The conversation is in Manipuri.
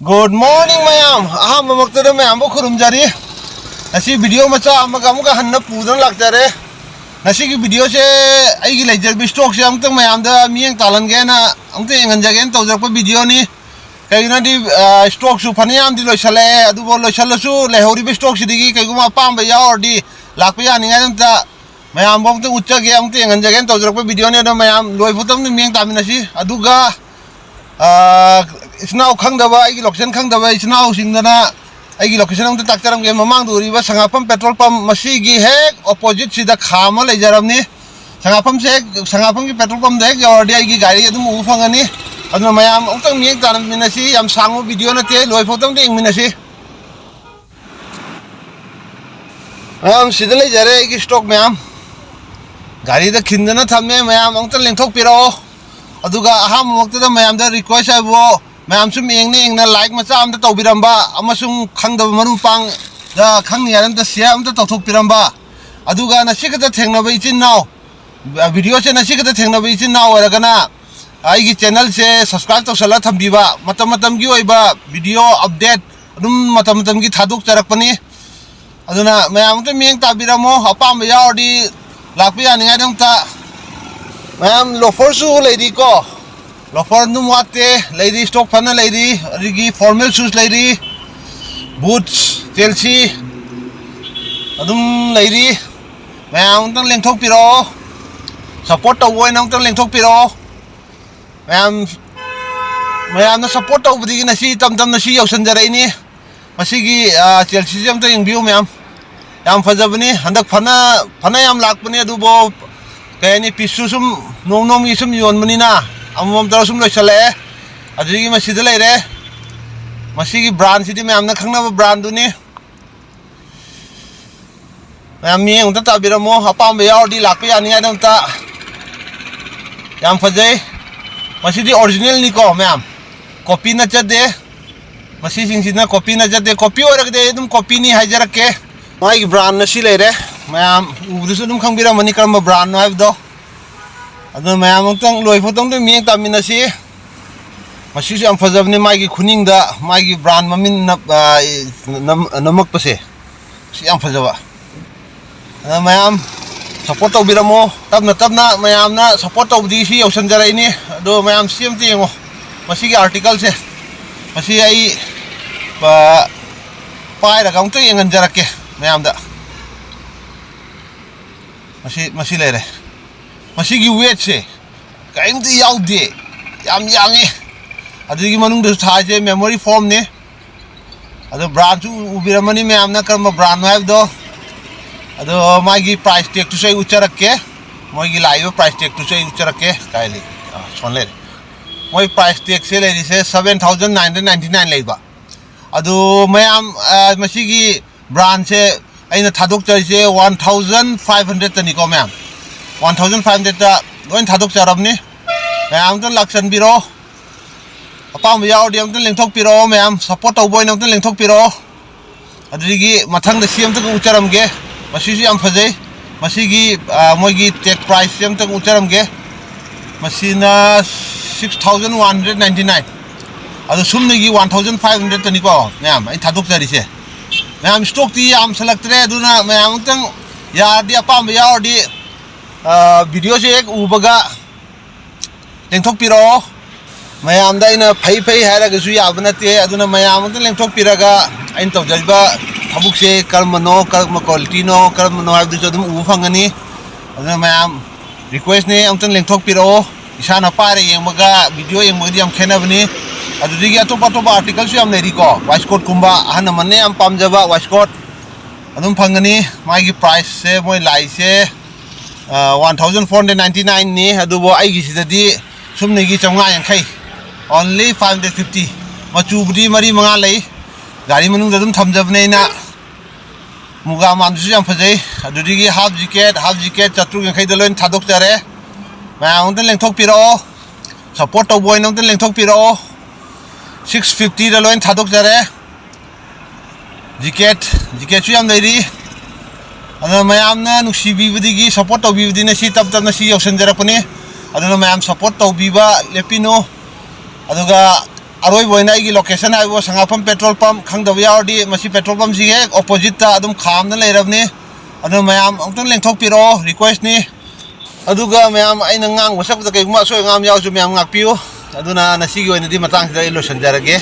Good morning mayam. Mamaktada mayam bo khurumjari. Nasi video macha amaga hanna pudan lakjare. Nasi ki video se aigi lecture bi stock se amtang mayam da miyang talan ge na amte engan jagen tawjak pa video ni kaigina di stock su phaniam di loisale adu bo loisala su lehori bi stock sidigi kaiguma pamba ya or di lakpa ya ninga amta mayam bo amte uchcha ge amte engan jagen tawjak pa video ni da mayam loi phutam ni miyang taminasi aduga isnaw khangdaba aigi location khangdaba isnaw singdana aigi location amta taktaram ge mamang duri ba sangapam petrol pump masigi hek opposite sida khama lejaramni sangapam ki petrol pump dek yordi aigi gari adum ufangani aduna mayam ongtang miek tanam minasi yam sangu video na te loi photam de minasi mayam sida lejare aigi stock mayam gari da khindana thamme mayam ongtang lengthok piro aduga aham waqtada mayam da request abo mayam sum engna like macha amda tawbiramba amasung khangdaba marupang da khangni yaram da share amda tawthok piramba aduga na sikata thengna ba ichin now video se na sikata thengna ba ichin now aragana ai gi channel se subscribe tawsala thambiba matam gi oiba video update adum matam gi thaduk charakpani aduna mayam ta mieng tabiramo apam yaodi lakpi aninga dang ta mayam lofer su lady ko lofer numate lady stock fana lady rigi formal shoes lady boots Chelsea adum lady mayam tang lengthok piro support tawoi nang tang lengthok piro mayam na support tawbudi na si tam na si yausan jarai ni masigi Chelsea jam tang view mayam yam fajabani handak fana yam lakpani adubo kaya ni pisu sum nong isum yon manina amam tara sum loisale adigi masida leire masigi brand sidi mayam na khangna brand du ni mayam mi ungta tabiramo apam be yaudi lakpe ani adam ta yam fajai masidi original ni ko mayam copy na chade masi singsidna copy na chade copy orakde dum copy ni hajarake mai brand na si leire mayam ubusu dum khangbira mani karma brand no habdo adu mayam tang loi photong de mieng taminasi masi am fajabni mai gi khuning da mai gi brand mamin namak pase si am fajaba mayam support tawbiramo tabna mayam na support tawdi si yausan jarai ni adu mayam cmt ngo masi gi article se masi ai ba pai ra gaung te engan jarake mayam da masih lere masih gi weight se kaim ti yaude yam yange adigi manung de thaje memory foam ne ado brand chu ubiramani me amna karma brand have do ado magi price tag tu sei ucharakke moigi live price tag tu sei ucharakke kaili sonle moi price tag se le se 7999 leiba ado mayam masih gi brand se aina thadok chaise 1500 tani ko ma'am 1500 ta loin thadok charabni ma'am tan laksan biro apam yaw diam tan lengthok piro ma'am support tawboi nang tan lengthok piro adrigi mathang da siam ta ucharam ge masisi am phajai masigi moigi tag price siam ta ucharam ge masina 6199 adu sumni gi 1500 tani ko ma'am ai thadok charise mayam stock ti am selektre duna mayam tang ya dia pam ya di video se ek ubaga lengthok piro mayam da ina phai haira ga su ya banate aduna mayam tang lengthok piraga ain taw jaiba thabuk se karma quality no karma no abdu jodum u phangani aduna mayam request ne am tang lengthok piro isana pare yemaga video yemaga am khenabni adudigi atopa article su am leri ko waistcoat kumba hana manne am pamjaba waistcoat adum phangani magi price se moi lai se 1499 ni adubo aigi sidadi sumne gi chamnga yankhai only 550 machu budi mari manga lei gari manung dadum thamjabne na muga man su yam phajai adudigi half jacket chatru yankhai daloin thadok jare ma ongten lengthok piro support to boy nongten lengthok piro 650 da loin thadok jare jacket su yam leiri aduna mayam na nuksibi budigi support to bibudi na si tab na si yausan jarakpani aduna mayam support to biba lepino aduga अरोइबोइना आइगी लोकेशन आइबो संगाफम पेट्रोल पंप खंगदब यावदी मसी पेट्रोल पंप सिगे ऑपोजिट ता अदुम खामना लेरबनी अदु मयाम अमतन लेंथोकपिरो रिक्वेस्ट नि अदुगा मयाम आइना ngang wasap da kayuma so ngam yaw su mयाम ngakpiu aduna nasigi oinadi matang sida ilo sanjarage